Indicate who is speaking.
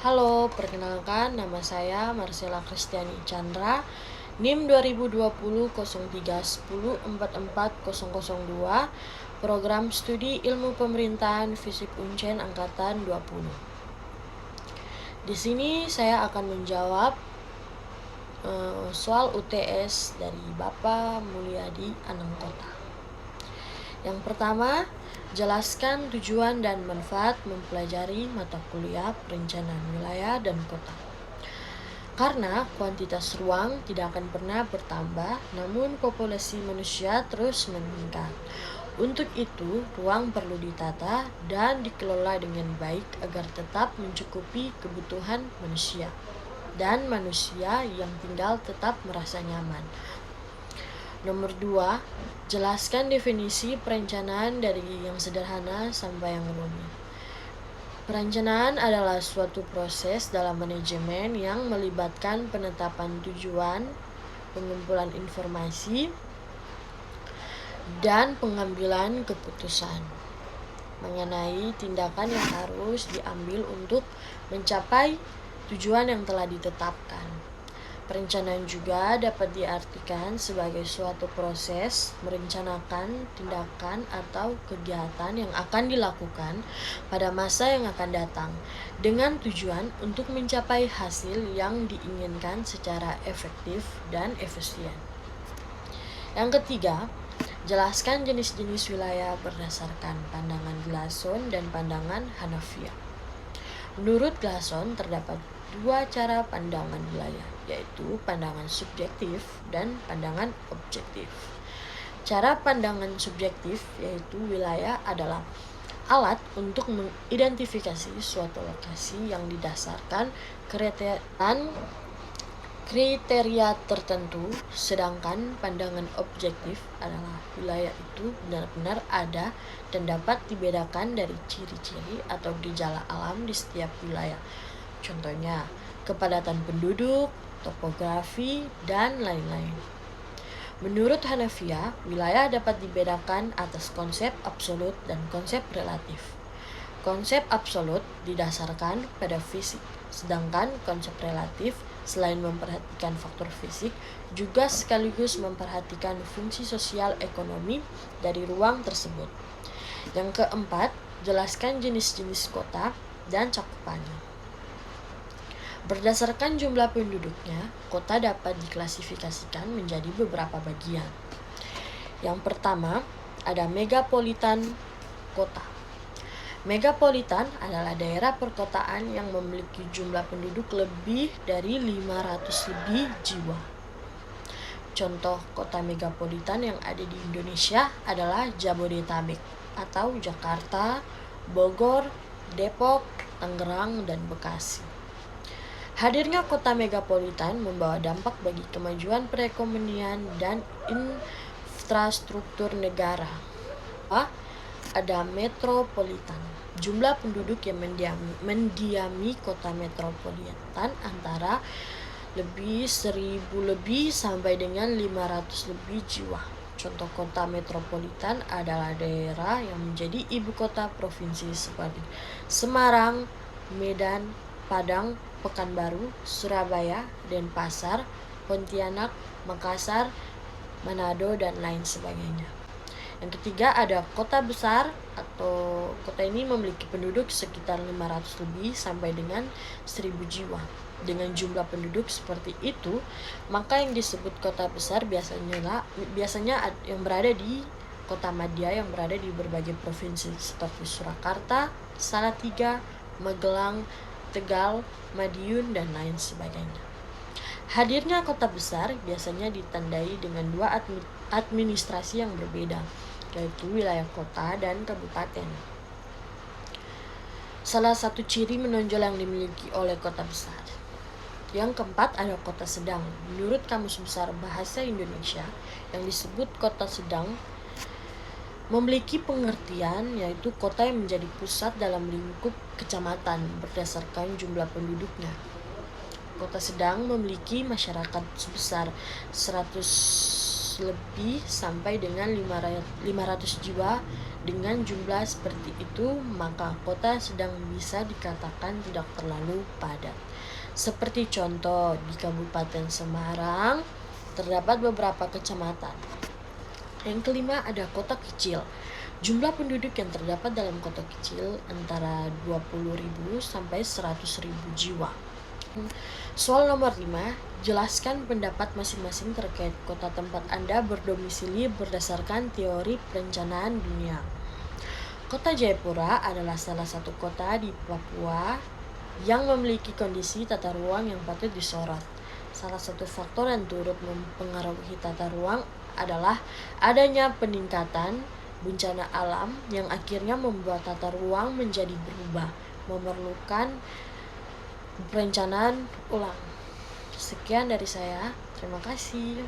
Speaker 1: Halo, perkenalkan nama saya Marcella Kristiani Chandra, NIM 2020 0310 44 002, Program Studi Ilmu Pemerintahan Fisip Uncen Angkatan 20. Di sini saya akan menjawab soal UTS dari Bapak Mulyadi Anangkota. Yang pertama, jelaskan tujuan dan manfaat mempelajari mata kuliah perencanaan wilayah dan kota. Karena kuantitas ruang tidak akan pernah bertambah, namun populasi manusia terus meningkat. Untuk itu, ruang perlu ditata dan dikelola dengan baik agar tetap mencukupi kebutuhan manusia, dan manusia yang tinggal tetap merasa nyaman. Nomor 2, jelaskan definisi perencanaan dari yang sederhana sampai yang rumit. Perencanaan adalah suatu proses dalam manajemen yang melibatkan penetapan tujuan, pengumpulan informasi, dan pengambilan keputusan mengenai tindakan yang harus diambil untuk mencapai tujuan yang telah ditetapkan. Perencanaan juga dapat diartikan sebagai suatu proses merencanakan tindakan atau kegiatan yang akan dilakukan pada masa yang akan datang dengan tujuan untuk mencapai hasil yang diinginkan secara efektif dan efisien. Yang ketiga, jelaskan jenis-jenis wilayah berdasarkan pandangan Glasson dan pandangan Hanafiya. Menurut Glasson, terdapat dua cara pandangan wilayah, yaitu pandangan subjektif dan pandangan objektif. Cara pandangan subjektif yaitu wilayah adalah alat untuk mengidentifikasi suatu lokasi yang didasarkan kriteria tertentu, sedangkan pandangan objektif adalah wilayah itu benar-benar ada dan dapat dibedakan dari ciri-ciri atau gejala alam di setiap wilayah. Contohnya, kepadatan penduduk, topografi, dan lain-lain. Menurut Hanafiya, wilayah dapat dibedakan atas konsep absolut dan konsep relatif. Konsep absolut didasarkan pada fisik, sedangkan konsep relatif selain memperhatikan faktor fisik, juga sekaligus memperhatikan fungsi sosial ekonomi dari ruang tersebut. Yang keempat, jelaskan jenis-jenis kota dan cakupannya. Berdasarkan jumlah penduduknya, kota dapat diklasifikasikan menjadi beberapa bagian. Yang pertama, ada megapolitan kota. Megapolitan adalah daerah perkotaan yang memiliki jumlah penduduk lebih dari 500 lebih jiwa. Contoh kota megapolitan yang ada di Indonesia adalah Jabodetabek atau Jakarta, Bogor, Depok, Tangerang, dan Bekasi. Hadirnya kota megapolitan membawa dampak bagi kemajuan perekonomian dan infrastruktur negara. Ada metropolitan. Jumlah penduduk yang mendiami kota metropolitan antara 1.000 lebih sampai dengan 500 lebih jiwa. Contoh kota metropolitan adalah daerah yang menjadi ibu kota provinsi seperti Semarang, Medan, Padang, Pekanbaru, Surabaya, Denpasar, Pontianak, Makassar, Manado, dan lain sebagainya. Yang ketiga ada kota besar, atau kota ini memiliki penduduk sekitar 500 lebih sampai dengan 1.000 jiwa. Dengan jumlah penduduk seperti itu, maka yang disebut kota besar biasanya yang berada di kota madya yang berada di berbagai provinsi seperti Surakarta, Salatiga, Magelang, Tegal, Madiun, dan lain sebagainya. Hadirnya kota besar biasanya ditandai dengan dua administrasi yang berbeda, yaitu wilayah kota dan kabupaten. Salah satu ciri menonjol yang dimiliki oleh kota besar. Yang keempat ada kota sedang. Menurut Kamus Besar Bahasa Indonesia, yang disebut kota sedang memiliki pengertian yaitu kota yang menjadi pusat dalam lingkup kecamatan berdasarkan jumlah penduduknya. Kota sedang memiliki masyarakat sebesar 100 lebih sampai dengan 500 jiwa Dengan jumlah seperti itu, maka kota sedang bisa dikatakan tidak terlalu padat. Seperti contoh, di Kabupaten Semarang terdapat beberapa kecamatan. Yang kelima ada kota kecil. Jumlah penduduk yang terdapat dalam kota kecil antara 20.000 sampai 100.000 jiwa. Soal nomor 5, jelaskan pendapat masing-masing terkait kota tempat Anda berdomisili berdasarkan teori perencanaan dunia. Kota Jayapura adalah salah satu kota di Papua yang memiliki kondisi tata ruang yang patut disorot. Salah satu faktor yang turut mempengaruhi tata ruang adalah adanya peningkatan bencana alam yang akhirnya membuat tata ruang menjadi berubah, memerlukan perencanaan ulang. Sekian dari saya, terima kasih.